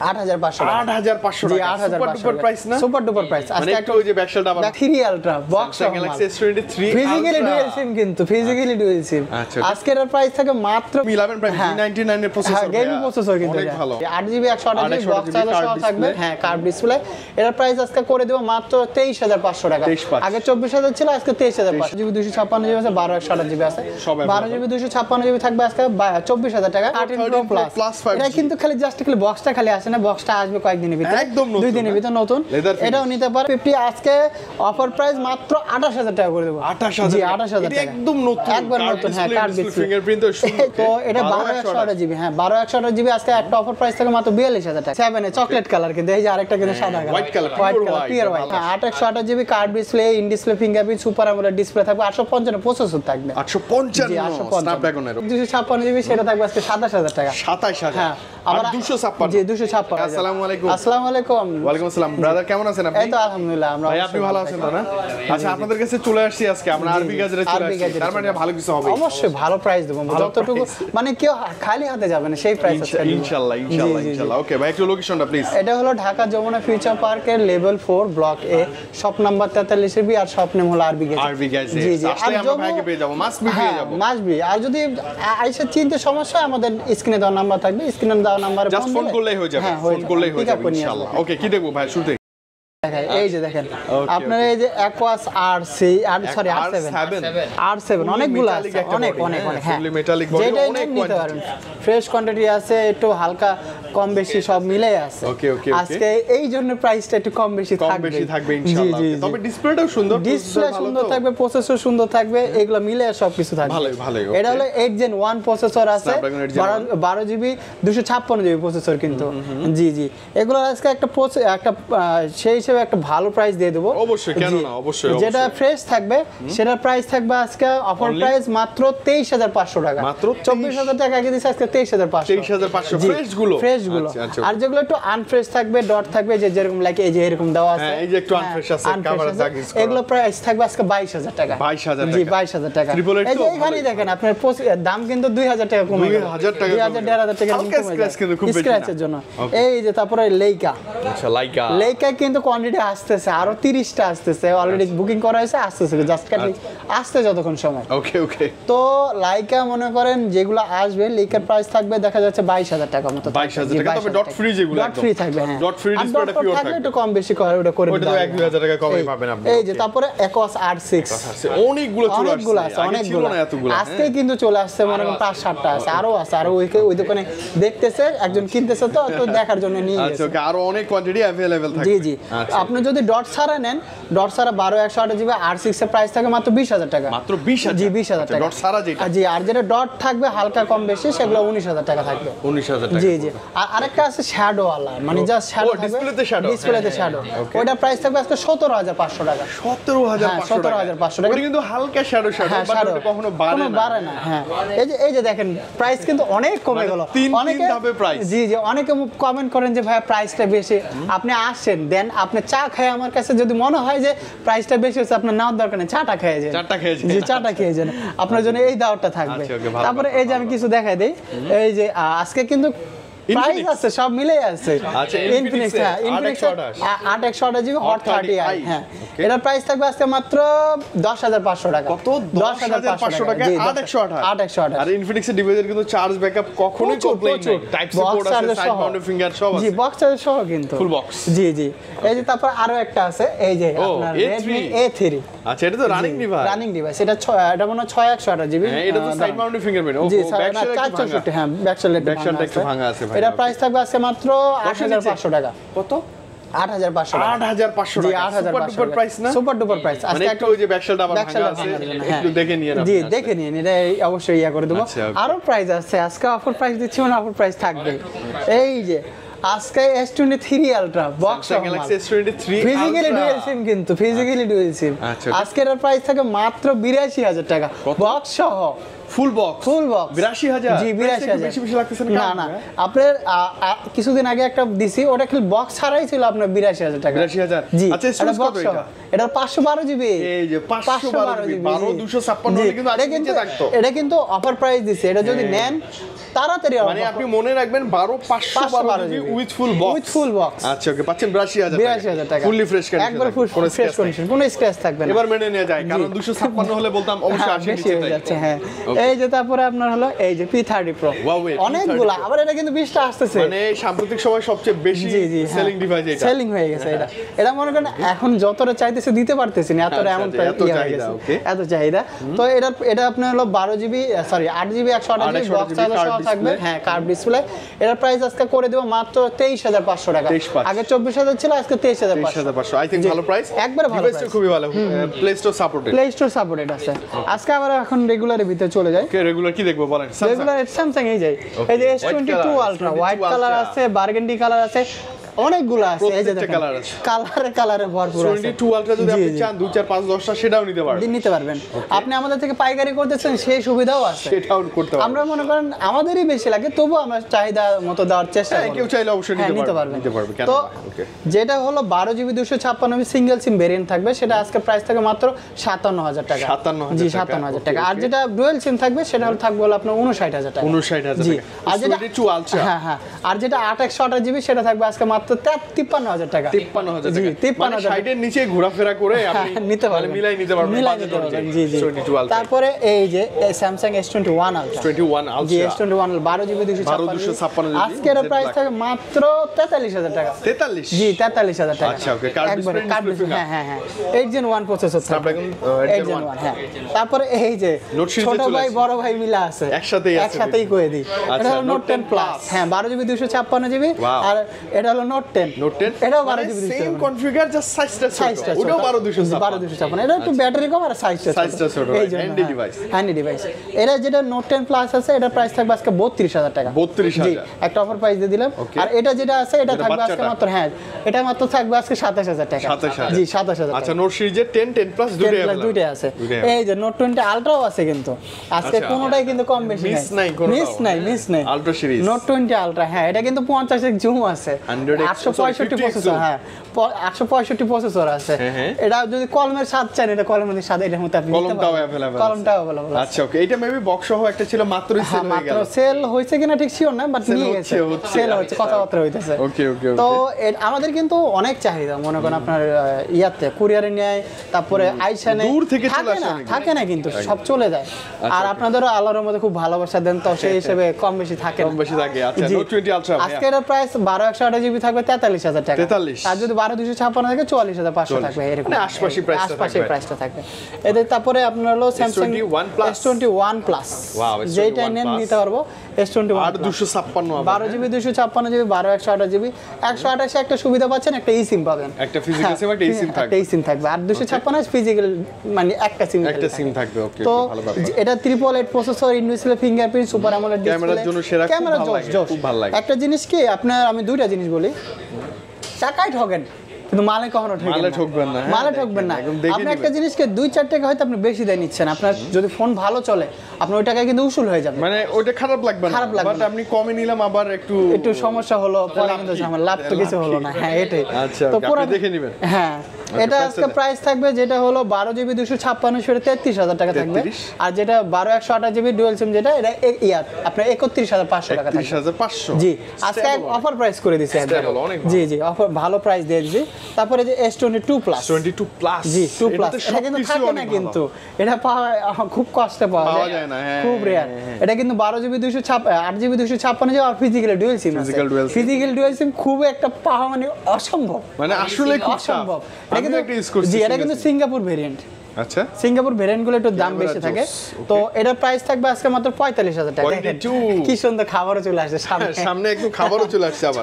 8500 8500 জি টাকা 8500 super duper price না সুপার ডুপার প্রাইস মানে একটু ওই যে ব্যাকশেলটা আবার 3 ultra box Galaxy S23 physically dual sim কিন্তু ফিজিক্যালি ডুয়াল সিম আজকের প্রাইস থাকে মাত্র 11 প্রাইস G99 এর প্রসেসর গেমিং প্রসেসর কিন্তু অনেক ভালো 8GB 128GB বক্স চার্জার সহ থাকবে হ্যাঁ কার্ভ ডিসপ্লে এর প্রাইস আজকে করে দেব মাত্র 23500 টাকা আগে 24000 ছিল আজকে 23500 GB 256GB আছে 12128GB আছে 12GB 256GB থাকবে আজকে 24000 টাকা 13 Pro Plus এটা কিন্তু খালি জাস্ট খালি বক্সটা খালি আসে না বক্সটা আসবে কয়েকদিনের ভিতরে একদম নতুন 2 দিনের ভিতরে নতুন এটাও নিতে পারে 50 আজকে অফার প্রাইস মাত্র 28000 টাকা করে দেব 28000 জি 28000 টাকা একদম নতুন একবার নতুন হ্যাঁ কার্ড ডিসপ্লে ফিঙ্গারপ্রিন্ট তো এটা 12128GB হ্যাঁ 12128GB আজকে একটা অফার প্রাইস থাকে মাত্র 42000 টাকা 7 এ চকলেট কালার কিন্তু এই যে আরেকটা কিন্তু সাদা colour white colour pure white 828GB card display in display fingerprint super AMOLED display থাকবে 855 প্রসেসর থাকবে 855 স্ন্যাপড্রাগনের 256GB সেটা থাকবে আজকে 27000 টাকা 27000 হ্যাঁ আবার 256 জি 256 আসসালামু আলাইকুম আসসালামু আলাইকুম ওয়ালাইকুম আসসালাম ব্রাদার কেমন আছেন আপনি এই তো আলহামদুলিল্লাহ আমরা ভাই আপনি ভালো আছেন না আচ্ছা আপনাদের কাছে চলে আসছি আজকে আমরা আরবি গাজরে চলে আসছি তার মানে ভালো কিছু হবে অবশ্যই ভালো প্রাইস দেব যতটুকু মানে কেউ খালি হাতে যাবে না সেই প্রাইস আছে ইনশাআল্লাহ ইনশাআল্লাহ ইনশাআল্লাহ ওকে ভাই একটু লোকেশনটা প্লিজ এটা হলো ঢাকা যমুনা ফিউচার পার্কের level 4 block A shop number 43 B আর শপ নেম হলো আরবি গাজে জি জি আসলে আমরা ভাইকে পেয়ে যাব মাস্ট বি পেয়ে যাব মাস্ট বি আর যদি আইসা চিনতে সমস্যা আমাদের স্ক্রিনে দেওয়া নাম্বার থাকবে স্ক্রিনে দেওয়া নাম্বারে ফোন করলেই হয়ে যাবে ফোন করলেই হয়ে যাবে ইনশাআল্লাহ ওকে কি দেখবো ভাই শুরুতে এই যে দেখেন আপনার এই যে অ্যাকোয়াস আরসি সরি R7 অনেকগুলো আছে অনেক অনেক অনেক হ্যাঁ মেটালিক বডি অনেক নিতে পারেন ফ্রেশ কোয়ান্টিটি আছে একটু হালকা কম বেশি সব মিলাই আছে ওকে ওকে আজকে এই জন্য প্রাইসটা একটু কম বেশি থাকবে ইনশাআল্লাহ তবে ডিসপ্লেটাও সুন্দর ডিসপ্লে সুন্দর থাকবে প্রসেসর সুন্দর থাকবে এগুলো মিলে সব কিছু থাকবে ভালোই এটা হলো 8 Gen 1 প্রসেসর আছে 12GB 256GB প্রসেসর কিন্তু জি জি এগুলো আজকে একটা সেই হিসেবে একটা ভালো প্রাইস দিয়ে দেব অবশ্যই কেন না অবশ্যই যেটা ফ্রেশ থাকবে সেটার প্রাইস থাকবে আজকে অফার প্রাইস মাত্র 23500 টাকা মাত্র 24000 টাকা আগে দিছে আজকে 23500 ফ্রেশ গুলো আর যেগুলো একটু আনফ্রেশ থাকবে ডট থাকবে যে যেরকম লাগে এই যে এরকম দেওয়া আছে হ্যাঁ এই যে একটু আনফ্রেশ আছে ক্যামেরা জাগিস এগুলো প্রাইস থাকবে আজকে 22000 টাকা 22000 জি 22000 টাকা এই যে এখানে দেখেন আপনার দাম কিন্তু 2000 টাকা কমে গেল 2000 টাকা 1500 টাকা কমে স্ক্র্যাচ কিন্তু খুব বেশি না স্ক্র্যাচের জন্য এই যে তারপরে লেইকা আচ্ছা লেইকা কিন্তু কোয়ান্টিটি আসতেছে আরো 30টা আসতেছে অলরেডি বুকিং করা হয়েছে আসতেছে জাস্ট আসতে যতক্ষণ সময় ওকে ওকে তো লাইকা মনে করেন যেগুলো আসবে লেইকার প্রাইস থাকবে দেখা যাচ্ছে 22000 টাকা মতো 22000 টাকা তবে ডট ফ্রি যেগুলো ডট ফ্রি থাকবে হ্যাঁ ডট ফ্রি ডিসপ্লেটা পিওর থাকবে একটু কম বেশি করে ওটা করে ওটা তো 1000 টাকা কমই পাবেন আপনি এই যে তারপরে Aquos R6 অনেকগুলো চলে আসছে অনেকগুলো আজকে কিন্তু চলে আসছে মনে করেন 5-7টা আছে আরো ওই দোকানে দেখতেছে একজন কিনতেছে তো দেখার জন্য নিয়ে গেছে আচ্ছা ওকে আরো অনেক কোয়ান্টিটি अवेलेबल থাকবে জি জি আপনি যদি ডট ছাড়া নেন ডট ছাড়া 12128GB R6 এর প্রাইস থাকে মাত্র 20000 টাকা মাত্র 20000 জি 20000 টাকা ডট ছাড়া যেটা জি আর যেটা ডট থাকবে হালকা কম বেশি সেগুলো 19000 টাকা থাকবে 19000 টাকা জি জি আর আরেকটা আছে শ্যাডো ওয়ালা মানে জাস্ট শ্যাডো থাকবে ডিসপ্লেতে শ্যাডো ওইটা প্রাইস থাকবে আজকে 17500 টাকা 17500 টাকা ওটা কিন্তু হালকা শ্যাডো বাট ওটা কখনো বাড়ে না হ্যাঁ এই যে দেখেন প্রাইস কিন্তু অনেক কমে গেল অনেকে ধাপে প্রাইস জি জি অনেকে কমেন্ট করেন যে ভাই প্রাইসটা বেশি আপনি আসেন দেন আপনি চা খায় আমার কাছে যদি মনে হয় যে প্রাইসটা বেশি হচ্ছে আপনার নাও দরকার নেই চাটা খেয়ে যান জি চাটা খেয়ে যান আপনার জন্য এই দাওয়াটা থাকবে তারপরে এই যে আমি কিছু দেখাই দেই এই যে আজকে কিন্তু প্রাইস আছে সব মিলে আছে আচ্ছা ইনফিনিক্স 8128GB হট 30i হ্যাঁ এটার প্রাইস থাকবে আজকে মাত্র 10500 টাকা কত 10500 টাকা 8128 আর ইনফিনিক্সের ডিভাইসের কিন্তু চার্জ ব্যাকআপ কখনোই কমপ্লেইন নাই টাইপ সি পোর্ট আছে সাইড মাউন্টেড ফিঙ্গার সব আছে জি বক্স চার্জ সহ কিন্তু ফুল বক্স জি জি এই যে তারপর আরো একটা আছে এই যে আপনার Redmi A3 আচ্ছা এটা তো রানিং ডিভাইস এটা মনে হয় 6128GB হ্যাঁ এটা তো সাইড মাউন্টেড ফিঙ্গারপ্রিন্ট ও ব্যাকসাইড হ্যাঁ ব্যাকসাইড একটু ভাঙা আছে এটা প্রাইস থাকবে আজকে মাত্র 8500 টাকা কত 8500 জি 8500 সুপার প্রাইস না সুপার ডুপার প্রাইস আজকে একটু ওই যে ব্যাকশেলটা আবার ভাঙা আছে একটু দেখে নিয়ে জি দেখে নিন এটা অবশ্যই করে দেব আরো প্রাইস আছে আজকে অফার প্রাইস দিচ্ছি মানে অফার প্রাইস থাকবে এই যে আজকে S23 Ultra box Galaxy S23 physically dual sim কিন্তু ফিজিক্যালি ডুয়াল সিম আজকের প্রাইস থাকে মাত্র 82000 টাকা বক্স সহ ফুল বক্স 82000 জি 82000 বেশি লাগতেছে না না আপনার কিছুদিন আগে একটা দিছি ওটা কি বক্স ছাড়াই ছিল আপনার 82000 টাকা 82000 জি আচ্ছা এটা কত এটা 512 জিবি এই যে 512 জিবি 12256 হলে কিন্তু আগে নিচে থাকতো এটা কিন্তু অফার প্রাইস দিছে এটা যদি নেন তাড়াতাড়ি মানে আপনি মনে রাখবেন 12512 জিবি উইথ ফুল বক্স আচ্ছা ওকে পাচ্ছেন 82000 টাকা ফুললি ফ্রেশ কন্ডিশন একবার ফ্রেশ কন্ডিশন কোনো স্ক্র্যাচ থাকবে না এবার মেনে নেওয়া যায় কারণ 256 হলে বলতাম অবশ্যই 80 নিচে যাচ্ছে হ্যাঁ এই যে তারপরে আপনার হলো এই যে P30 Pro অনেকগুলা আবার এটা কিন্তু 20টা আসতেছে মানে সাম্প্রতিক সময় সবচেয়ে বেশি সেলিং ডিভাইস এটা সেলিং হয়ে গেছে এটা মনে করেন এখন যতটা চাইতেছে দিতে পারতেছি না এতটা এমন এত চাহিদা তো এটা আপনার হলো 12 GB sorry 8 GB 128 GB box charger থাকবে হ্যাঁ কার্ভ ডিসপ্লে এটার প্রাইস আজকে করে দেব মাত্র 23500 টাকা আগে 24000 ছিল আজকে 23500 আই থিং ভালো প্রাইস একবারে ভালো প্রাইস খুবই ভালো প্লে স্টোর সাপোর্টেড আছে আজকে আবার এখন রেগুলারের ভিতরে চলে যায় কে রেগুলার কি দেখবো বলেন রেগুলার স্যামসাং এই যায় এই যে S22 আলট্রা হোয়াইট কালার আছে বার্গেন্ডি কালার আছে অনেকগুলো আছে এই যে দেখেন কালারে ভরপুর আছে 22 আলট্রা যদি আপনি চান 2 4 5 10টা সেটাও নিতে পারবেন আপনি আমাদের থেকে পাইকারি করতেছেন সেই সুবিধাও আছে সেটাও করতে পারবেন আমরা মনে করেন আমাদেরই বেশি লাগে তবু আমরা চাহিদা মতো দেওয়ার চেষ্টা করি কেউ চাইলে অবশ্যই নিতে পারবে তো যেটা হলো 12 জিবি 256 সিঙ্গেল সিম ভেরিয়েন্ট থাকবে সেটা আজকে প্রাইস থাকে মাত্র 57000 টাকা 57000 টাকা আর যেটা ডুয়াল সিম থাকবে সেটা হলো থাকবে হলো আপনার 59000 টাকা 59000 টাকা আর যেটা 22 আলট্রা হ্যাঁ আর যেটা 8 জিবি সেটা থাকবে আজকে মাত্র 53000 টাকা 53000 টাকা মানে সাইডের নিচে ঘোরাফেরা করে আপনি নিতে পারবেন মিলাই নিতে পারবেন জি 22 আলট্রা তারপরে এই যে Samsung S21 আলট্রা 21 আলট্রা জি S21 12 জিবি 256 আজকে এর প্রাইস থাকে মাত্র 43000 টাকা 43 জি 43000 টাকা আচ্ছা ওকে কার্ড হ্যাঁ 8 Gen 1 প্রসেসর থাকবে 8 Gen 1 হ্যাঁ তারপরে এই যে ছোট ভাই বড় ভাই মিলা আছে একসাথেই কই দিই এটা হলো Note 10 Plus হ্যাঁ 12 জিবি 256 জিবি আর এটা হলো Note 10 এটাও 12 জিবি সেম কনফিগার জাস্ট সাইজটা ওটাও 12256 এটা একটু ব্যাটারি কম আর সাইজটা ছোট এই যে হ্যান্ডি ডিভাইস এটা যেটা Note 10 Plus আছে এটা প্রাইস থাকবে আজকে 32000 টাকা 32000 একটা অফার প্রাইস দিয়ে দিলাম আর এটা যেটা আছে এটা থাকবে আজকে মাত্র এটা মাত্র থাকবে আজকে 27000 টাকা 27000 জি 27000 আচ্ছা নোট সিরিজের 10 প্লাস দুটোই আছে এই যে Note 20 আলট্রাও আছে কিন্তু আজকে কোনোটাই কিন্তু কম বেশি মিস নাই আলট্রা সিরিজ Note 20 আলট্রা হ্যাঁ এটা কিন্তু 50 জুম আছে 865 প্রসেসর হ্যাঁ 865 প্রসেসর আছে এটা যদি কলমের স্বাদ চান এটা কলমের স্বাদ এটার মধ্যে আপনি কলমটাও अवेलेबल আচ্ছা ওকে এটা মেবি বক্স সহ একটা ছিল মাত্রই সেল হয়ে গেল সেল হইছে কিনা ঠিক শিওর না বাট নিয়ে গেছে সেল হচ্ছে কথাবার্তা হইতাছে ওকে তো আমাদের কিন্তু অনেক চাহিদা মনে করেন আপনার ইয়াতে কুরিয়ারে নেয় তারপরে আইসানে দূর থেকে চলে আসে থাকে না কিন্তু সব চলে যায় আর আপনাদেরও আল্লাহর মধ্যে খুব ভালোবাসা দেন তো সেই হিসেবে কম বেশি থাকে আচ্ছা Note 20 আলট্রা আজকে এর প্রাইস 12128 জিবি থাকবে 43000 টাকা 43 আর যদি 12256 থাকে 44500 থাকবে এরকম মানে আশপাশি প্রাইসটা থাকবে এদের তারপরে আপনার হলো Samsung S21 Plus যেটা নেন নিতে পারবো S21 আর 256 12 জিবি 256 জিবি 12128 জিবি 128 একটা সুবিধা পাচ্ছেন একটা eSIM পাবেন একটা ফিজিক্যাল সিম একটা eSIM থাকবে আর 256 ফিজিক্যাল মানে একটা সিম থাকবে ওকে ভালো ব্যাপার এটা 888 processor invisible fingerprint super AMOLED display ক্যামেরার জন্য সেরা খুব ভালো লাগে একটা জিনিস কি আপনার আমি দুইটা জিনিস বলি টাকায় ঠকেন কিন্তু মালে কখনো ঠকবেন না আপনি একটা জিনিসকে 2-4 টাকা হয়তো আপনি বেশি দিয়ে নিচ্ছেন আপনার যদি ফোন ভালো চলে আপনি ওই টাকায় কিন্তু উসুল হয়ে যাবে মানে ওইটা খারাপ লাগবে না বাট আপনি কমে নিলাম আবার একটু সমস্যা হলো পরে কিন্তু আমার লাভ তো কিছু হলো না হ্যাঁ এটাই আচ্ছা তো পুরো দেখে নেবেন হ্যাঁ এটা আজকে প্রাইস থাকবে যেটা হলো 12 জিবি 256 সেটা 33000 টাকা থাকবে আর যেটা 12128 জিবি ডুয়াল সিম যেটা এটা আপনার 31500 টাকা থাকবে 31500 জি আজকে অফার প্রাইস করে দিয়েছি জি অফার ভালো প্রাইস দিয়ে দিয়েছি তারপরে যে S22 Plus জি 2 Plus এটা কিন্তু থাকে না কিন্তু এটা পাওয়া খুব কষ্টে পাওয়া যায় না খুব রেয়ার এটা কিন্তু 12 জিবি 8 জিবি 256 জিবি আর physical dual sim physical dual sim খুব একটা পাওয়া মানে অসম্ভব মানে আসলে খুব অসম্ভব এটা কিন্তু সিঙ্গাপুর ভেরিয়েন্ট আচ্ছা সিঙ্গাপুর ভেরিয়েন্ট গুলো একটু দাম বেশি থাকে তো এটার প্রাইস থাকবে আজকে মাত্র 45000 টাকা কি সুন্দর খাবারও চলে আসছে সামনে একটু খাবারও চলে আসছে আবার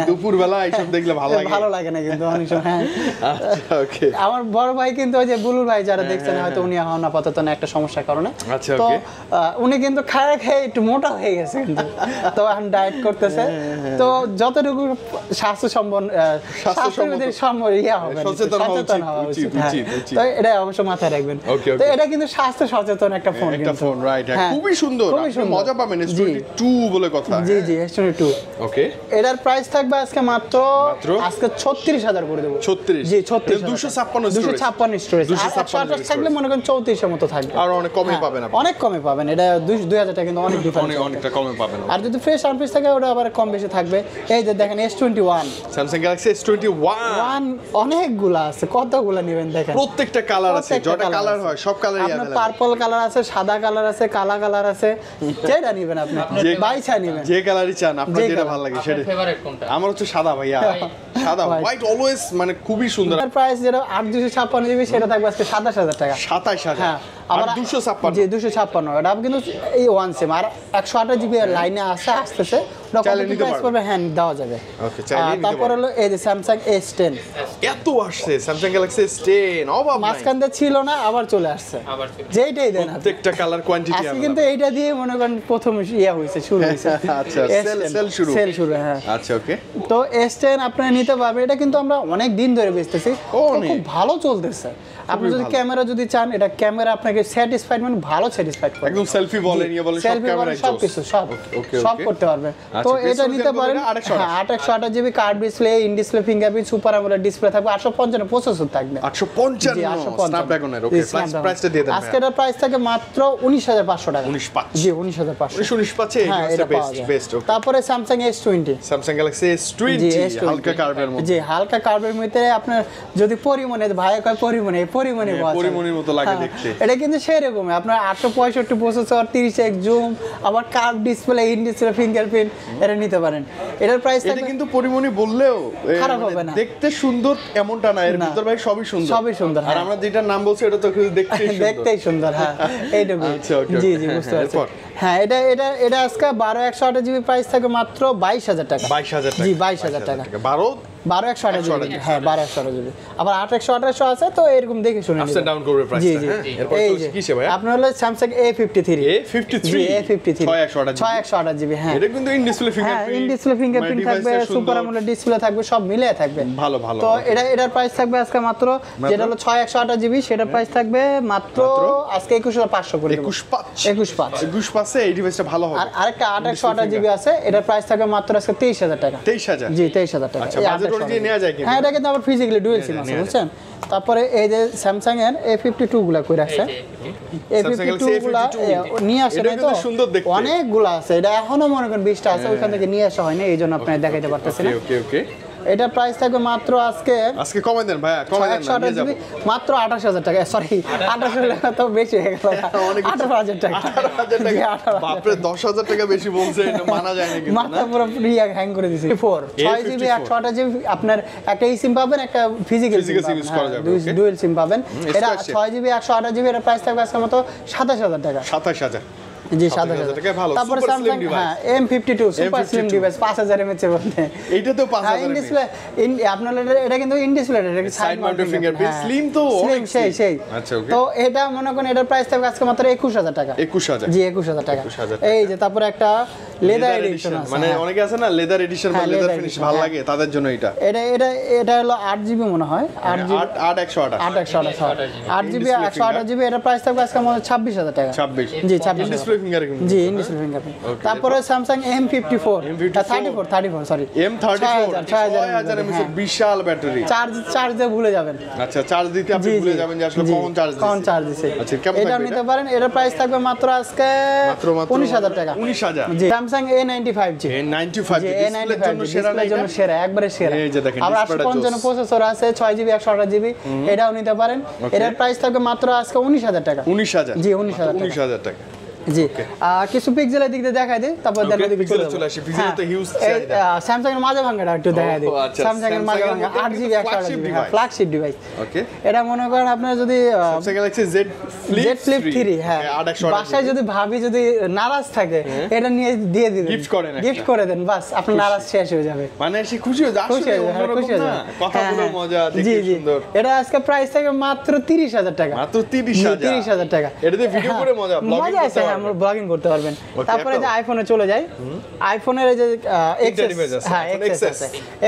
দুপুর বেলা এইসব দেখলে ভালো লাগে না কিন্তু অনেক সময় হ্যাঁ আচ্ছা ওকে আমার বড় ভাই কিন্তু ওই যে বুলুল ভাই যারা দেখছেন হয়তো উনি এখন আপাতত না একটা সমস্যার কারণে আচ্ছা তো ওকে উনি কিন্তু খায় একটু মোটা হয়ে গেছে কিন্তু তো এখন ডায়েট করতেছে তো যতটুকু স্বাস্থ্যসম্মত হবে সচেতন হওয়া উচিত তো এটা অবশ্য মাথায় রাখবেন। তো এটা কিন্তু স্বাস্থ্য সচেতন একটা ফোন, একটা ফোন, রাইট। খুবই সুন্দর, মজা পাবেন। S22 বলে কথা। জি জি, S22। ওকে, এটার প্রাইস থাকবে আজকে মাত্র আজকে 36,000 করে দেব। 36? জি 36, 256 স্টোরেজ। আর 128 থাকলে মনে করেন 34 এর মতো থাকবে। আর অনেক কমে পাবেন আপনি, অনেক কমে পাবেন। এটা 2000 টাকা কিন্তু অনেক ডিফারেন্স, অনেকটা কমে পাবেন। আর যদি ফ্রেশ আনপিস থাকে ওটা আবার কম বেশি থাকবে। এই যে দেখেন S21, Samsung Galaxy S21 অনেকগুলা আছে, কতগুলা নেবেন দেখেন। প্রত্যেকটা কালার আছে, যেটা কালার হয় সব কালারই আপনার अवेलेबल। পার্পল কালার আছে, সাদা কালার আছে, কালা কালার আছে, যেটা নেবেন আপনি বাইছা নেবেন, যে কালারই চান আপনার যেটা ভালো লাগে সেটা। ফেভারিট কোনটা? আমার হচ্ছে সাদা ভাইয়া, সাদা হোয়াইট অলওয়েজ, মানে খুবই সুন্দর। প্রাইস যেটা 8256 জিবি সেটা থাকবে আজকে 27000 টাকা। 27000? হ্যাঁ, আর 256? জি 256। এটা কিন্তু এই ওয়ান সিম, আর 128 জিবি লাইনে আসতেছে, চাইলে নিতে পারবেন। হ্যাঁ দেওয়া যাবে। ওকে, চাইলে নিতে তারপর হলো এই যে Samsung S10, এত আসছে Samsung Galaxy S10, অভাব নাই। মাঝখান দিয়ে ছিল না, আবার চলে আসছে, যেইটাই দেন আপনি। প্রত্যেকটা কালার কোয়ান্টিটি আজকে কিন্তু এইটা দিয়ে মনে করেন প্রথম হইছে, শুরু হইছে। আচ্ছা, সেল শুরু। হ্যাঁ আচ্ছা, ওকে। তো S10 আপনারা নিতে পারবেন। এটা কিন্তু আমরা অনেক দিন ধরে বেচতেছি, খুব ভালো চলতেছে। আপনি যদি ক্যামেরা যদি চান, এটা ক্যামেরা আপনাকে স্যাটিসফাইড, মানে ভালো স্যাটিসফাইড করবে। একদম সেলফি বলেন, ইয়ে বলেন, সব ক্যামেরা সব কিছু সব করতে পারবেন। তো এটা নিতে পারেন। 828 GB card display, in display fingerprint, super AMOLED display থাকবে, 855 প্রসেসর থাকবে। 855 স্ন্যাপড্রাগনের। ওকে, প্রাইসটা দিয়ে দেন। আজকে এর প্রাইস থাকে মাত্র 19500 টাকা। 195? জি 19500। 195 হ্যাঁ, এটা বেস্ট। ওকে, তারপরে Samsung S20, Samsung Galaxy S20 হালকা কার্ভের মধ্যে। জি হালকা কার্ভের মধ্যে। আপনার যদি পরিমণে ভাই কয় পরিমণে পরিমণের মতো লাগে দেখতে। এটা কিন্তু সেরকম আপনার 865 প্রসেসর, 30x জুম, আবার curve display, in display fingerprint, এটা নিতে পারেন। এটার প্রাইস এটা কিন্তু পরিমণি বললেও খারাপ হবে না, দেখতে সুন্দর এমনটা না, এর ভিতর ভাই সবই সুন্দর। আর আমরা যেটা নাম বলছি এটা তো দেখতেই সুন্দর। হ্যাঁ এইটুকু। জি জি, বুঝতে পারছি। হ্যাঁ, এটা আজকে 12128 জিবি প্রাইস থাকে মাত্র 22000 টাকা। 22000 টাকা? জি 22000 টাকা। 12128 জিবি। হ্যাঁ 12128 জিবি। আবার 8128 আছে, তো এরকম দেখে শুনে আপস এন্ড ডাউন করবে প্রাইসটা। জি জি। এরপর কিসে ভাই? আপনার হলো Samsung A53। A53? জি A53 6128 জিবি। হ্যাঁ, এটা কিন্তু ইন ডিসপ্লে হ্যাঁ ফিঙ্গারপ্রিন্ট, ইন ডিসপ্লে ফিঙ্গারপ্রিন্ট থাকবে, সুপার অ্যামোলেড ডিসপ্লে থাকবে, সব মিলে থাকবে। ভালো। তো এটার প্রাইস থাকবে আজকে মাত্র, যেটা হলো 6128 জিবি, সেটার প্রাইস থাকবে মাত্র আজকে 21500 করে দেব। 215 এই ডিভাইসটা ভালো হবে। আর আরেকটা 828 জিবি আছে, এটার প্রাইস থাকবে মাত্র আজকে 23000 টাকা। 23000? জি 23000 টাকা। আচ্ছা, বাজেট অনুযায়ী নেওয়া যায় কি? হ্যাঁ, এটা কিন্তু আবার ফিজিক্যালি ডুয়াল সিম আছে, বুঝছেন। তারপরে এই যে Samsung এর A52 গুলা কই রাখছে, A52 গুলা নিয়ে আসে নাই তো, অনেকগুলা আছে। এটা এখনো মনে করেন 20টা আছে, ওইখান থেকে নিয়ে আসা হয়নি, এইজন্য আপনারা দেখাইতে পারতেছেন না। ওকে। এটা প্রাইস থাকবে মাত্র আজকে কমাই দেন ভাইয়া, কমাই দেন না, নিয়ে যাব। মাত্র 28000 টাকা। সরি 28000 টাকা তো বেশি হয়ে গেল। 18000 টাকা। 18000 টাকা? বাপরে, 10000 টাকা বেশি বলছে, এটা মানা যায় না কিন্তু। মাথা পুরো রিয়া হ্যাং করে দিয়েছে। 6 জিবি 128 জিবি আপনার একটা সিম পাবেন, একটা ফিজিক্যাল সিম ইউজ করা যাবে। ডুয়াল সিম পাবেন। এটা 6 জিবি 128 জিবি, এর প্রাইস থাকবে আজকের মতো 27000 টাকা। 27000? জি 27000 টাকা ভালো। তারপর Samsung হ্যাঁ M52 super slim device 5000 mAh এর মধ্যে। এইটা তো 5000 ইন ডিসপ্লে, আপনার এটা কিন্তু ইন ডিসপ্লে, এটা সাইড মাউন্টেড ফিঙ্গারপ্রিন্ট, স্লিম তো অনেক সেই। আচ্ছা, ওকে। তো এটা মনে করেন এটার প্রাইস থাকবে আজকে মাত্র 21000 টাকা। 21000? জি 21000 টাকা। এই যে তারপর একটা লেদার এডিশন আছে, মানে অনেকে আছে না লেদার এডিশন বা লেদার ফিনিশ ভালো লাগে, তাদের জন্য এটা হলো 8 জিবি মনে হয়, 8 জিবি 8 জিবি 128 জিবি। এটার প্রাইস থাকবে আজকে আমাদের 26000 টাকা। 26? জি 26 ডিসপ্লে ফিঙ্গারপ্রিন্ট। জি ডিসপ্লে ফিঙ্গারপ্রিন্ট। তারপরে Samsung M54 34 sorry M34 6000 mAh বিশাল ব্যাটারি। চার্জ দিয়ে ভুলে যাবেন। আচ্ছা, চার্জ দিতে আপনি ভুলে যাবেন যে আসলে কখন চার্জ দিছে। আচ্ছা, কেমন থাকবে এটা নিতে পারেন। এটার প্রাইস থাকবে মাত্র আজকে 19000 টাকা। 19000? জি Samsung A95 জি A95 ডিসপ্লের জন্য সেরা না? জন্য সেরা, একবারে সেরা। এই যে দেখেন, আবার 855 প্রসেসর আছে, 6 জিবি 128 জিবি, এটাও নিতে পারেন। এটার প্রাইস থাকবে মাত্র আজকে 19000 টাকা। 19000? জি 19000 টাকা। জি কিছু পিক্সেলের দিক দিয়ে দেখাই দিই, তারপর দেখো দিকে চলে আসি। পিক্সেল তো হিউজ চাহিদা। Samsung এর মাঝে ভাঙাটা একটু দেখাই দিই। Samsung এর মাঝে ভাঙা 8 জিবি 128 জিবি ফ্ল্যাগশিপ ডিভাইস। ওকে, এটা মনে করেন আপনারা যদি Samsung Galaxy Z Flip 3 হ্যাঁ বাসায় যদি ভাবি যদি নারাজ থাকে, এটা নিয়ে দিয়ে দিবেন, গিফট করে দেন, বাস আপনার নারাজ শেষ হয়ে যাবে। মানে সে খুশি হয়ে যাবে, আসলে অন্যরকম না, কথাগুলো মজা, দেখতে সুন্দর। এটা আজকে প্রাইস থাকে মাত্র 30000 টাকা। মাত্র 30000? 30000 টাকা। এটাতে ভিডিও করে মজা, ব্লগিং করতে আমরা ব্লগিং করতে পারবেন। তারপরে যে আইফোনে চলে যাই, আইফোনের এই যে হ্যাঁ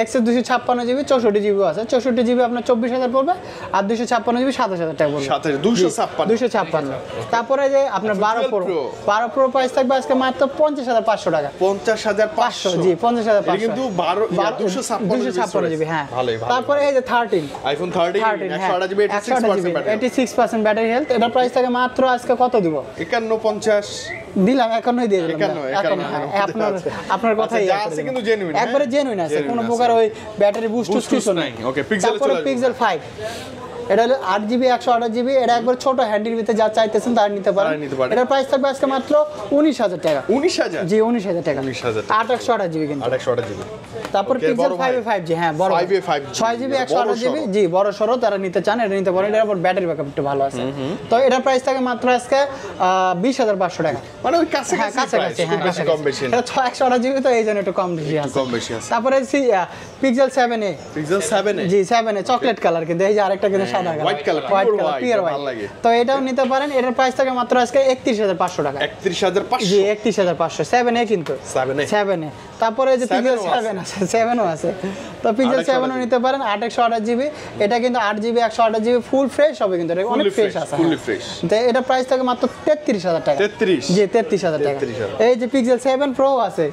এক্সএস 256 জিবি 64 জিবি আছে। 64 জিবি আপনার 24,000 পড়বে, আর 256 জিবি 27,000 টাকা পড়বে। 256। তারপরে যে আপনার 12 প্রো প্রাইস থাকবে আজকে মাত্র 50,500 টাকা। 50,500 জি 50,500 কিন্তু 256 জিবি। হ্যাঁ তারপরে এই যে 13 আইফোন 13 128 জিবি 86% ব্যাটারি হেলথ। এটা প্রাইস থাকে মাত্র আজকে কত দিব? 51-50 দিলাম, 51 দিয়ে দিলাম। আপনার কথাই আছে কিন্তু জেনুইন, একবারে জেনুইন আছে, কোনো প্রকার ওই ব্যাটারি বুস্ট কিছু নাই। ওকে পিক্সেল চলে পিক্সেল 5, এটা হলো 8 জিবি 128 জিবি। এটা একবার ছোট হ্যান্ডির ভিতরে যা চাইতেছেন তার নিতে পারেন। এটার প্রাইস থাকবে আজকে মাত্র 19,000 টাকা। 19,000 জি 19,000 টাকা। 828 জিবি কিন্তু 828 জিবি। তারপর পিক্সেল 5 5G, হ্যাঁ বড় 6 জিবি 128 জিবি। জি বড় সরো তারা নিতে চান এটা নিতে পারেন। এর উপর ব্যাটারি ব্যাকআপ একটু ভালো আছে। তো এটার প্রাইস থাকে মাত্র আজকে 20,500 টাকা। মানে ওই কাছে কম বেশি এটা 128 জিবি, তো এই জন্য একটু কম বেশি আছে। তারপরে পিক্সেল 7a, জি 7a চকলেট কালার, কিন্তু এই যে আরেকটা কিন্তু সাদা colour, white colour pure white. তো এটাও নিতে পারেন। এটার প্রাইস থাকে মাত্র আজকে 31,500 টাকা। 31,500 জি 31,500 7a কিন্তু 7a। তারপরে যে পিক্সেল 7 আছে, 7ও আছে। তো পিক্সেল 7ও নিতে পারেন 828 জিবি। এটা কিন্তু 8 জিবি 128 জিবি ফুল ফ্রেশ হবে, কিন্তু এটা অনেক ফ্রেশ আছে। Fully fresh. তো এটা প্রাইস থাকে মাত্র 33,000 টাকা। 33 জি 33,000 টাকা। এই যে পিক্সেল 7 প্রো আছে,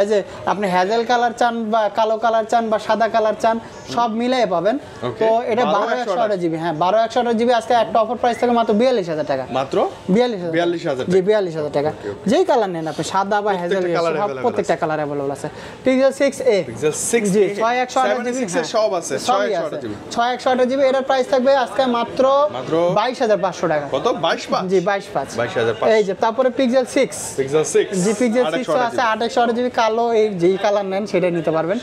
এই যে আপনি হ্যাজেল কালার চান বা কালো কালার চান বা সাদা কালার চান সব মিলাই পাবেন। তো এটা 12/128 জিবি, হ্যাঁ 12/128 জিবি আজকে একটা অফার প্রাইস থাকে মাত্র 42,000 টাকা। মাত্র 42,000 জি 42,000 টাকা। যেই কালার নেন আপনি, সাদা বা হ্যাজেল সব প্রত্যেকটা কালার अवेलेबल আছে। পিক্সেল 6a, পিক্সেল 6 জি 6128 সব আছে 6128 জিবি। 6128 জিবি। এটার প্রাইস থাকবে আজকে মাত্র 22,500 টাকা। কত? 22,500 জি 22,500। 22,500। এই যে তারপরে পিক্সেল 6, পিক্সেল 6 জি পিক্সেল 6 আছে 28 জিবি কালো, এই যেই কালার নেন সেটাই নিতে পারবেন।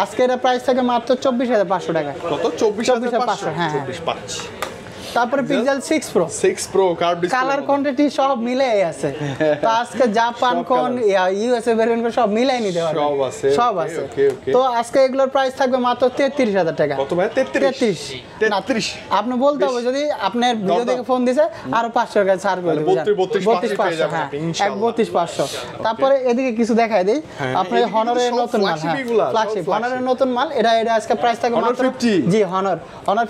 আজকে এর প্রাইস থাকে মাত্র 24,500 টাকা। কত? 24,500। হ্যাঁ 24,500। তারপরে pixel 6 pro curve display, colour quantity সব মিলাই আছে। তো আজকে জাপান কোন ইউএসএ ভেরিয়েন্ট সব মিলাই নিতে পারবেন, সব আছে। তো আজকে এগুলোর প্রাইস থাকবে মাত্র 33,000 টাকা। কত ভাই? 33 আপনি বলতে হবে যদি আপনার ভিডিও দেখে ফোন দিছে আরো 500 টাকা ছাড় করে দেব। 32,500, হ্যাঁ 32,500। তারপরে এদিকে কিছু দেখাই দেই, আপনি হনরের নতুন মাল, ফ্ল্যাগশিপ হনরের নতুন মাল। এটা আজকে প্রাইস থাকবে মাত্র জি হনর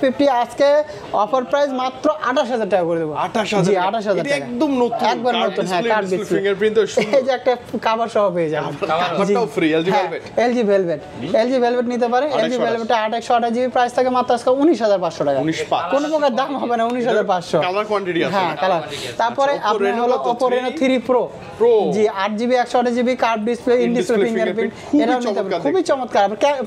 50 আজকে অফার প্রাইস মাত্র 28,000 টাকা করে দেব। 28,000 জি 28,000 টাকা একদম নতুন, একবার নতুন। হ্যাঁ কার্ড ডিসপ্লে, ফিঙ্গারপ্রিন্ট এই যে একটা কভার সহ পেয়ে যাবেন। কভারটাও ফ্রি। এলজি ভেলভেট নিতে পারেন। এলজি ভেলভেটটা 828 জিবি প্রাইস থাকে মাত্র আজকে 19,500 টাকা। 19,500 কোনো প্রকার দাম হবে না, 19,500। কালার কোয়ান্টিটি আছে, হ্যাঁ কালার। তারপরে আপনার হলো Oppo Reno 3 Pro G 8 GB 128 GB card display, in display fingerprint. এটা নিতে পারেন, খুবই চমৎকার।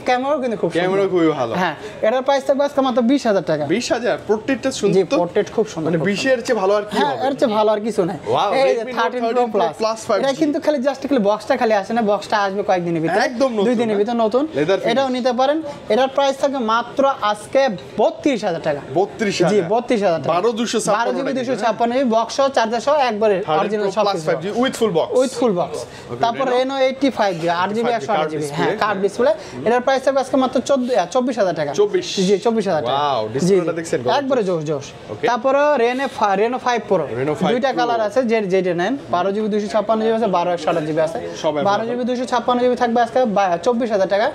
ক্যামেরাও কিন্তু খুব সুন্দর, ক্যামেরা খুবই ভালো। হ্যাঁ এটার প্রাইস থাকবে আজকে মাত্র 20,000 টাকা। 20,000 পোর্ট্রেটটা সুন্দর। জি পোর্ট্রেট খুব সুন্দর, মানে 20 এর চেয়ে ভালো আর কি হবে? হ্যাঁ এর চেয়ে ভালো আর কিছু নাই। এই যে 13 Pro Plus এটা কিন্তু খালি জাস্ট বক্সটা খালি আসে না, বক্সটা আসবে কয়েকদিনের ভিতরে, একদম নতুন, 2 দিনের ভিতরে নতুন। এটাও নিতে পারেন। এটার প্রাইস থাকে মাত্র আজকে 32,000 টাকা। 32,000 জি 32,000 টাকা। 12 জিবি 256 জিবি বক্স সহ চার্জার সহ একবারে অরিজিনাল সব কিছু 5G উইথ ফুল বক্স। তারপর Reno 85 জিবি 8 জিবি 128 জিবি হ্যাঁ কার্ভ ডিসপ্লে। এটার প্রাইস থাকবে আজকে মাত্র 24,000 টাকা। 24 জি 24,000 টাকা। ওয়াও ডিসপ্লেটা দেখছেন একবারে জোশ। তারপর Reno 5 Pro দুইটা কালার আছে, যেটা নেন 12 জিবি 256 জিবি আছে, 12/128 জিবি আছে। 12 জিবি 256 জিবি থাকবে আজকে 24,000 টাকা।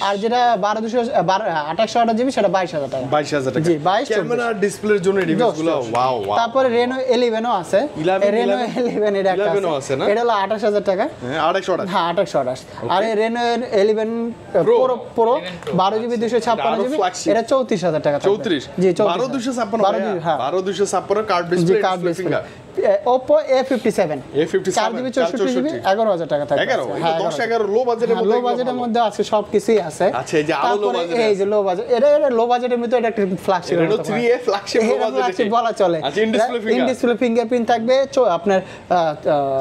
আর যেটা 2828 জিবি সেটা 22,000 টাকা। 22,000 টাকা। জি 22 ক্যামেরা ডিসপ্লের জন্য ডিভাইসগুলো ওয়াও। তারপরে Reno 11 ও আছে। Reno 11 এর একটা আছে, এটা হলো 28,000 টাকা। হ্যাঁ 2828। হ্যাঁ 2828। আর এই Reno 11 Pro 12 জিবি 256 জিবি এটা 34,000 টাকা। 34 জি 12,256 হ্যাঁ 12,256 card display. Oppo A57 4 GB 64 GB 11,000 টাকা থাকবে। 11 লো বাজেটের মধ্যে, লো বাজেটের মধ্যে আছে সবকিছুই আছে। আচ্ছা এই যে আরো লো বাজেট, এই যে লো বাজেট, এটা লো বাজেটের মধ্যে এটা একটা ফ্ল্যাগশিপ Reno 3a ফ্ল্যাগশিপ লো বাজেটে বলা চলে। আচ্ছা ইন ডিসপ্লে ফিঙ্গারপ্রিন্ট থাকবে আপনার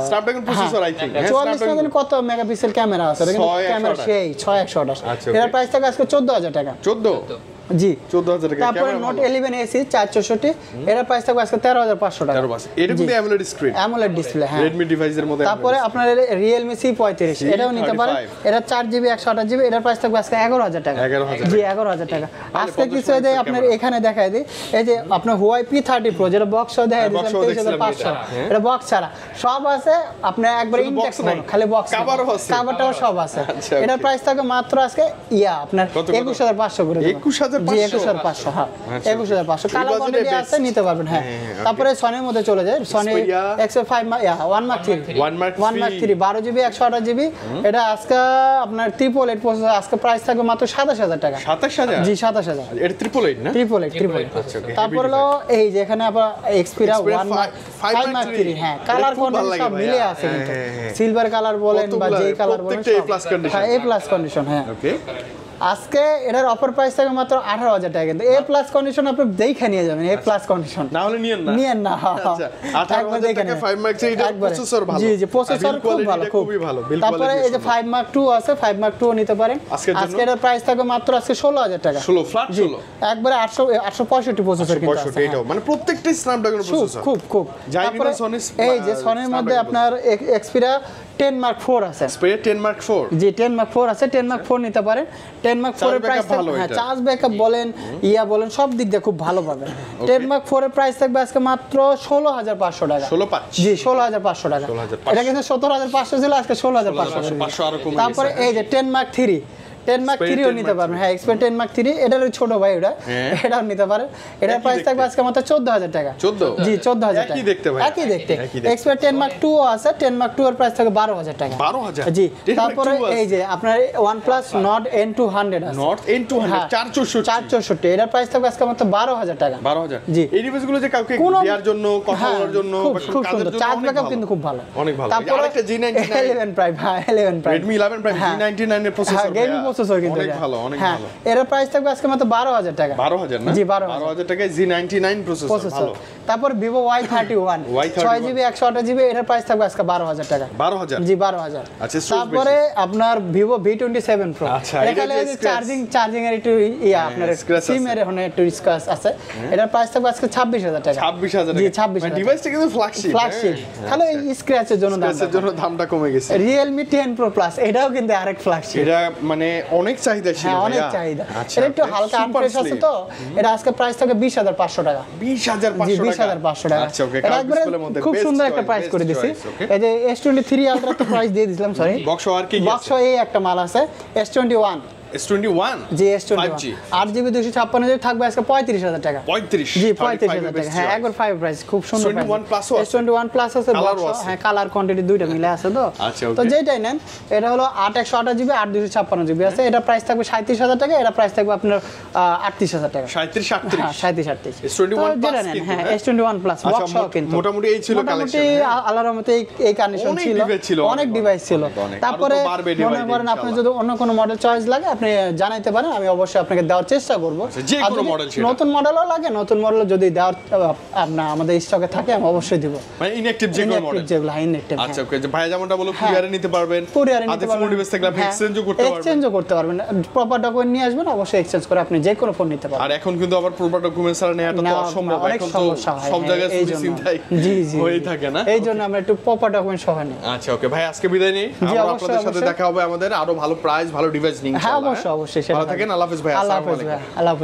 স্ন্যাপড্রাগন প্রসেসর আই থিং। হ্যাঁ 44 কত মেগাপিক্সেল ক্যামেরা আছে, এটা কিন্তু ক্যামেরা সেই 6128। এর প্রাইস থাকে আজকে 14,000 টাকা। 14 জি 14000 টাকা। তারপরে নোট 11 এসি 464 এর প্রাইস থাকবে আজকে 13500 টাকা। 13,500 এটা কিন্তু অ্যামোলেড স্ক্রিন, অ্যামোলেড ডিসপ্লে, হ্যাঁ Redmi ডিভাইসের মধ্যে। তারপরে আপনার Realme C35 এটাও নিতে পারেন, এটা 4GB 128GB, এটার প্রাইস থাকবে আজকে 11000 টাকা। 11000 জি 11000 টাকা। আজকে কিছু দেয় আপনার এখানে দেখায় দিই, এই যে আপনার Huawei P30 Pro যেটা বক্স সহ দেখায় দিয়েছেন 23500, এটা বক্স ছাড়া সব আছে আপনার একবার ইনটেক্স খালি বক্স, কভারটাও সব আছে। এটার প্রাইস থাকবে মাত্র আজকে আপনার 21500 করে দেব। 21500, হ্যাঁ 21500 কালার কোয়ান্টিটি আছে, নিতে পারবেন। হ্যাঁ তারপরে সনির মধ্যে চলে যায়, Sony X5 1 Mark 3 12GB 128GB, এটা আজকে আপনার 888 প্রসেসর, আজকে প্রাইস থাকবে মাত্র 27000 টাকা। 27000? জি 27000। এটা 888 না? 888। আচ্ছা ওকে। তারপর হলো এই যে এখানে আপনার Xperia 5 Mark 3, হ্যাঁ কালার কোয়ান্টিটি সব মিলে আছে কিন্তু, সিলভার কালার বলেন বা যে কালার বলেন হ্যাঁ A+ কন্ডিশন। হ্যাঁ ওকে। আজকে এটার অফার প্রাইস থাকবে মাত্র 18000 টাকা, কিন্তু A+ কন্ডিশন আপনি দেখে নিয়ে যাবেন, A+ কন্ডিশন না হলে নিয়েন না। আচ্ছা 18000 টাকা 5 Mark 3 এটা প্রসেসর ভালো। জি প্রসেসর খুব ভালো, খুবই ভালো। তারপরে এই যে 5 Mark 2 আছে, 5 Mark 2 নিতে পারেন। আজকে এটার প্রাইস থাকবে মাত্র আজকে 16000 টাকা। 16 ফ্ল্যাট 16 একবারে 865 প্রসেসর কিন্তু আছে। 65 এটাও মানে প্রত্যেকটা স্ন্যাপড্রাগন প্রসেসর খুব। তারপরে এই যে সনির মধ্যে আপনার Xperia 10 Mark 4 আছে, Xperia 10 Mark 4 জি 10 Mark 4 আছে, 10 Mark 4 নিতে পারেন। 10 Mark 4 এর প্রাইস হ্যাঁ চার্জ ব্যাকআপ বলেন বলেন সব দিক দিয়ে খুব ভালো পাবেন। 10 Mark 4 এর প্রাইস থাকবে আজকে মাত্র 16500 টাকা। 16500? জি 16500 টাকা। এটা কিন্তু 17500 ছিল, আজকে 16500 আরো কমে গেছে। তারপরে এই যে 10 Mark 3 ও নিতে পারবেন। হ্যাঁ Xperia 10 Mark 3 এটার ছোট ভাই ওটা, এটাও নিতে পারেন। এটার প্রাইস থাকবে আজকে মাত্র 14000 টাকা। 14? জি 14000 টাকা। একই দেখতে ভাই, একই দেখতে। Xperia 10 Mark 2 আছে, 10 Mark 2 এর প্রাইস থাকবে 12000 টাকা। 12000? জি তারপরে এই যে আপনার OnePlus Nord N200 আছে, Nord N200 464 এটার প্রাইস থাকবে আজকে মাত্র 12000 টাকা। 12000? জি এই ডিভাইসগুলো যে কাউকে দেওয়ার জন্য, কথা বলার জন্য, খুব সুন্দর, চার্জ ব্যাকআপ কিন্তু খুব ভালো, অনেক ভালো। তারপরে আরেকটা G99 11 Prime, হ্যাঁ 11 Prime, Redmi 11 Prime G99 এর প্রসেসর, গেমিং প্রসেসর কিন্তু অনেক ভালো, অনেক ভালো। এর প্রাইস থাকবে আজকে মাত্র 12000 টাকা। 12000 না? জি 12000 টাকায় G99 প্রসেসর ভালো। তারপর Vivo Y31 6GB 128GB এর প্রাইস থাকবে আজকে 12000 টাকা। 12000? জি 12000। আচ্ছা তারপরে আপনার Vivo V27 Pro, আচ্ছা এখানে চার্জিং এর একটু আপনার সিম এর ওখানে একটু স্ক্র্যাচ আছে, এটার প্রাইস থাকবে আজকে 26000 টাকা। 26000? জি 26000। ডিভাইসটা কিন্তু ফ্ল্যাগশিপ, খালি এই স্ক্র্যাচের জন্য দামটা কমে গেছে। Realme 10 Pro Plus এটাও কিন্তু আরেক ফ্ল্যাগশিপ, এটা মানে অনেক চাহিদা ছিল। হ্যাঁ অনেক চাহিদা। এটা একটু হালকা আনফ্রেশ আছে তো, এটা আজকে প্রাইস থাকে 20500 টাকা। 20500 টাকা? আচ্ছা ওকে। এটা একবারে খুব সুন্দর একটা প্রাইস করে দিছি। এই যে S23 Ultra তো প্রাইস দিয়ে দিছিলাম, সরি বক্স আর কি বক্স এই একটা মাল আছে S21 জি S21 8GB 256GB থাকবে আজকে 35000 টাকা। 35? জি 35000 টাকা। হ্যাঁ একবার 5 প্রাইস খুব সুন্দর। S21 প্লাস আছে, বক্স হ্যাঁ কালার কোয়ান্টিটি দুইটা মিলে আছে তো। তো যেটাই নেন, এটা হলো 8128GB 8256GB আছে, এটা প্রাইস থাকবে 37000 টাকা, এটা প্রাইস থাকবে আপনার 38000 টাকা। 37 হ্যাঁ 37 S21 প্লাস কিন্তু হ্যাঁ S21 প্লাস বক্স সহ কিন্তু মোটামুটি এই ছিল কালেকশন। আল্লাহর রহমতে এই কন্ডিশন ছিল, অনেক ডিভাইস ছিল। তারপরে মনে করেন আপনি যদি অন্য কোনো মডেল চয়েস লাগে আপনি জানাইতে পারেন, আমি অবশ্যই আপনাকে দেওয়ার চেষ্টা করব। যে কোনো মডেল, নতুন মডেলও লাগে, নতুন মডেল যদি দেওয়ার আপনার আমাদের স্টকে থাকে আমি অবশ্যই দিব। মানে ইনঅ্যাকটিভ যে কোনো মডেল যেগুলো ইনঅ্যাকটিভ। আচ্ছা ওকে, যে ভাই যেমনটা বলো কুরিয়ারে নিতে পারবেন, কুরিয়ারে নিতে পারবেন, ডিভাইস থাকলে আপনি এক্সচেঞ্জও করতে পারবেন। প্রপার ডকুমেন্ট নিয়ে আসবেন, অবশ্যই এক্সচেঞ্জ করে আপনি যে কোনো ফোন নিতে পারবেন। আর এখন কিন্তু আবার প্রপার ডকুমেন্টস ছাড়া নেওয়াটা তো অসম্ভব, এখন তো সব জায়গায় সুবিধা চিন্তাই হয়েই থাকে না, এই জন্য আমরা একটু প্রপার ডকুমেন্ট সহ নিই। আচ্ছা ওকে ভাই, আজকে বিদায় নেই, আমরা আপনাদের সাথে দেখা হবে আমাদের আরো ভালো প্রাইস ভালো ডিভাইস নিয়ে ইনশাআল্লাহ। হ্যাঁ অবশ্যই, ভালো থাকেন, আল্লাহ হাফেজ ভাই। আল্লাহ হাফেজ ভাই, আল্লাহ হাফেজ।